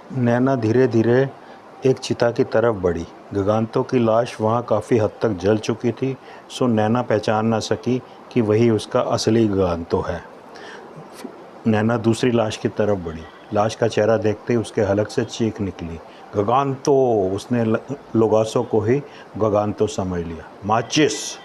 नैना धीरे धीरे एक चिता की तरफ बढ़ी। गगांतो की लाश वहाँ काफ़ी हद तक जल चुकी थी, सो नैना पहचान न सकी कि वही उसका असली गगांतो है। नैना दूसरी लाश की तरफ बढ़ी। लाश का चेहरा देखते ही उसके हलक से चीख निकली, गगांतो! उसने लोगासो को ही गगांतो समझ लिया। माचिस!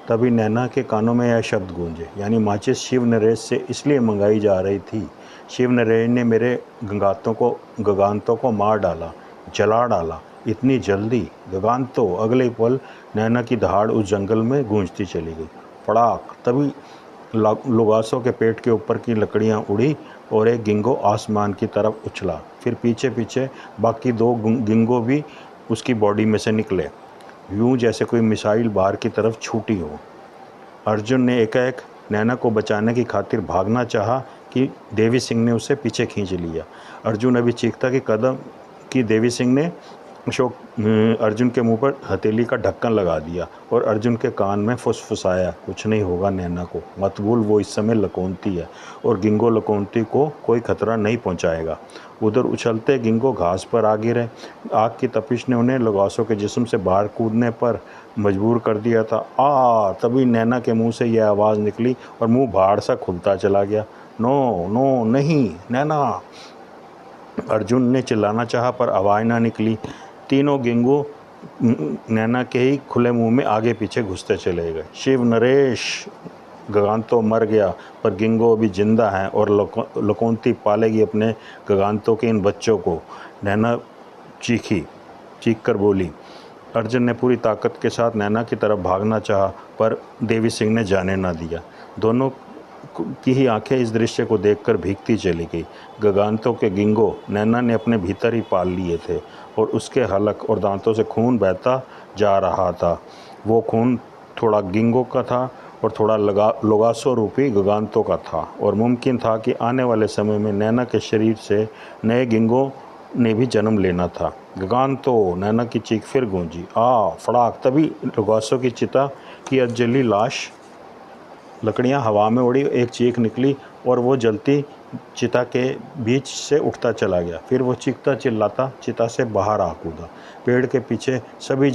तभी नैना के कानों में यह शब्द गूंजे, यानी माचिस शिव नरेश से इसलिए मंगाई जा रही थी। शिव नरेश ने मेरे गगांतो को मार डाला, जला डाला। इतनी जल्दी? गगांतो! अगले पल नैना की दहाड़ उस जंगल में गूंजती चली गई। फड़ाक! तभी लोगासो के पेट के ऊपर की लकड़ियां उड़ी और एक गिंगो आसमान की तरफ उछला। फिर पीछे पीछे बाकी दो गिंगो भी उसकी बॉडी में से निकले, यूं जैसे कोई मिसाइल बाहर की तरफ छूटी हो। अर्जुन ने एकाएक नैना को बचाने की खातिर भागना चाहा कि देवी सिंह ने उसे पीछे खींच लिया। अर्जुन अभी चीखता कि देवी सिंह ने अर्जुन के मुंह पर हथेली का ढक्कन लगा दिया और अर्जुन के कान में फुसफुसाया, कुछ नहीं होगा नैना को, मत भूल वो इस समय लकोनती है और गिंगो लकोनती को कोई खतरा नहीं पहुंचाएगा। उधर उछलते गिंगो घास पर आ गिरे। आग की तपिश ने उन्हें लोगासो के जिस्म से बाहर कूदने पर मजबूर कर दिया था। तभी नैना के मुंह से यह आवाज़ निकली और मुंह भाड़ सा खुलता चला गया, नो नो नहीं नैना! अर्जुन ने चिल्लाना चाहा पर आवाज़ ना निकली। तीनों गिंगो नैना के ही खुले मुंह में आगे पीछे घुसते चले गए। शिव नरेश! गगांतो मर गया, पर गिंगो अभी जिंदा हैं और लकोनती पालेगी अपने गगांतो के इन बच्चों को। नैना चीख कर बोली। अर्जुन ने पूरी ताकत के साथ नैना की तरफ भागना चाहा, पर देवी सिंह ने जाने ना दिया। दोनों की ही आंखें इस दृश्य को देखकर भीगती चली गई। गगांतो के गिंगो नैना ने अपने भीतर ही पाल लिए थे और उसके हलक और दांतों से खून बहता जा रहा था। वो खून थोड़ा गिंगो का था और थोड़ा लोगासो रूपी गगांतो का था, और मुमकिन था कि आने वाले समय में नैना के शरीर से नए गिंगो ने भी जन्म लेना था। गगांतो! नैना की चीख फिर गूंजी। फड़ाक! तभी लोगासो की चिता की अधजली लाश, लकड़ियां हवा में उड़ी, एक चीख निकली और वो जलती चिता के बीच से उठता चला गया। फिर वो चीखता चिल्लाता चिता से बाहर आ कूदा। पेड़ के पीछे सभी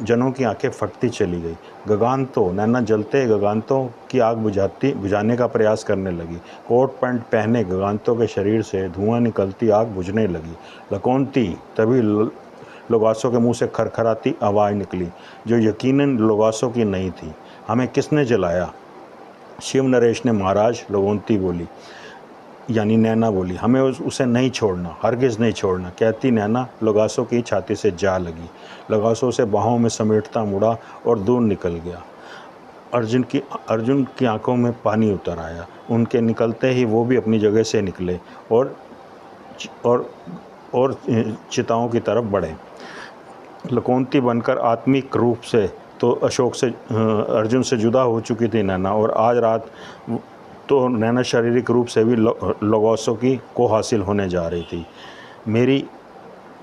जनों की आंखें फटती चली गई। गगांतो! नैना जलते गगांतो की आग बुझाने का प्रयास करने लगी। कोट पैंट पहने गगांतो के शरीर से धुआं निकलती आग बुझने लगी। लकोनती! तभी लोगासो के मुंह से खरखराती आवाज़ निकली, जो यकीनन लोगासो की नहीं थी। हमें किसने जलाया? शिव नरेश ने महाराज। लकोनती बोली, यानी नैना बोली। हमें उसे नहीं छोड़ना, हरगिज़ नहीं छोड़ना, कहती नैना लोगासो की छाती से जा लगी। लोगासो से बाहों में समेटता मुड़ा और दूर निकल गया। अर्जुन की आंखों में पानी उतर आया। उनके निकलते ही वो भी अपनी जगह से निकले और चिताओं की तरफ बढ़े। लकोनती बनकर आत्मिक रूप से तो अर्जुन से जुदा हो चुकी थी नैना, और आज रात तो नैना शारीरिक रूप से भी लोगासो को हासिल होने जा रही थी। मेरी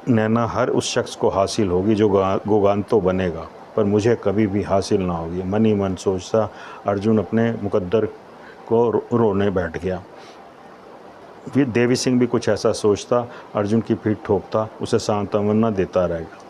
नैना हर उस शख्स को हासिल होगी जो गगांतो बनेगा, पर मुझे कभी भी हासिल ना होगी। मन ही मन सोचता अर्जुन अपने मुकद्दर को रोने बैठ गया। फिर देवी सिंह भी कुछ ऐसा सोचता, अर्जुन की पीठ ठोकता, उसे सांत्वना देता रहेगा।